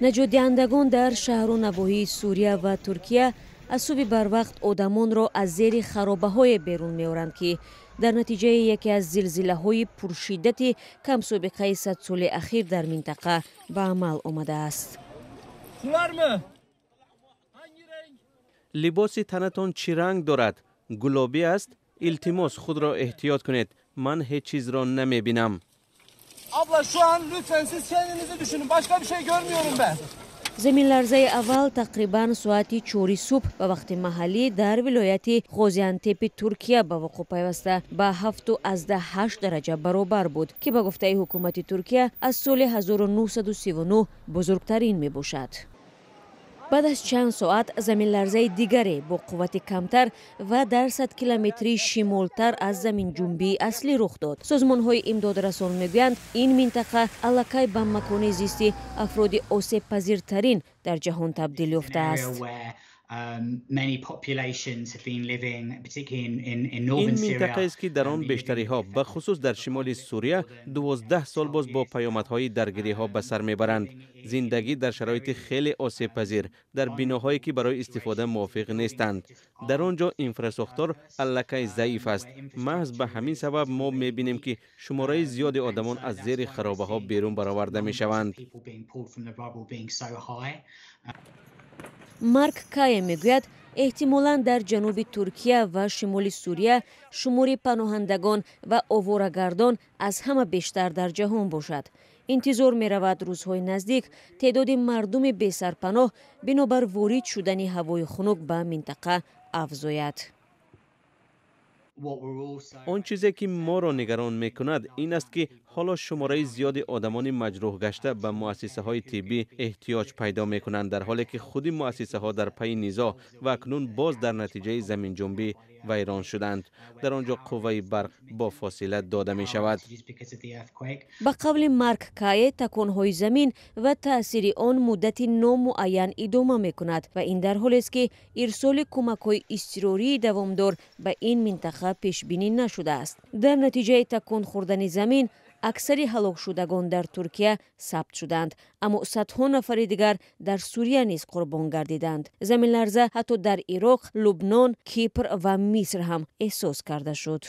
наҷотдиҳандагон дар шаҳру навоҳии Сурия ва Туркия аз суби барвақт одамонро аз зери харобаҳое берун меоранд, ки дар натиҷаи яке аз зилзилаҳои пуршиддати камсобиқаи 100 соли ахир дар минтақа ба амал омадааст. либоси танатон чӣ ранг дорад? гулобӣ аст? илтимос худро эҳтиёт кунед. ман ҳеҷ чизро намебинам. Abla şu an lütfen siz kendinizi düşünün. Başka bir şey görmüyorum ben. заминларзаи аввал тақрибан соати 4 субҳ ба вақти маҳаллӣ дар вилояти ғозиантепи Туркия ба вуқӯъ пайваста ба 7,8 дараҷа баробар буд, ки ба гуфтаи ҳукумати Туркия аз соли 1939 бузургтарин мебошад. баъд аз чанд соат заминларзаи дигаре бо қуввати камтар ва дар 100 километри шимолтар аз заминҷунбии аслӣ рух дод. созмонҳои имдодрасон мегӯянд, ин минтақа аллакай ба макони зисти афроди осебпазиртарин дар ҷаҳон табдил ёфтааст. ин минтақаест ки дар он бештариҳо ба хусус дар шимоли Сурия 12 сол боз бо паёмадҳои даргириҳо ба сар мебаранд. зиндагӣ дар шароити хеле осебпазир дар биноҳое ки барои истифода мувофиқ нестанд. дар он ҷо инфрасохтор аллакай заиф аст. маҳз ба ҳамин сабаб мо мебинем ки шумораи зиёди одамон аз зери харобаҳо берун бароварда мешаванд. марк кае мегӯяд, эҳтимолан дар ҷануби Туркия ва шимоли Сурия шумори паноҳандагон ва оворагардон аз ҳама бештар дар ҷаҳон бошад. интизор меравад рӯзҳои наздик теъдоди мардуми бесарпаноҳ бинобар ворид шудани ҳавои хунук ба минтақа афзояд. он чизе ки моро нигарон мекунад ин аст ки ҳоло шумораи зиёди одамони маҷрӯҳ гашта ба муассисаҳои тиббӣ эҳтиёҷ пайдо мекунанд, дар ҳоле ки худи муассисаҳо дар пайи низоъ ва акнун боз дар натиҷаи заминҷунбӣ вайрон шуданд. дар он ҷо қувваи барқ бо фосила дода мешавад. ба қавли марк кае, таконҳои замин ва таъсири он муддати номуайян идома мекунад ва ин дар ҳолест ки ирсоли кӯмакҳои изтирории давомдор ба ин минтақа пешбинӣ нашудааст. дар натиҷаи такон хӯрдани замин аксари ҳалокшудагон дар Туркия сабт шуданд, аммо садҳо нафари дигар дар Сурия низ қурбон гардиданд. заминларза ҳатто дар Ироқ, Лубнон, Кипр ва Миср ҳам эҳсос карда шуд.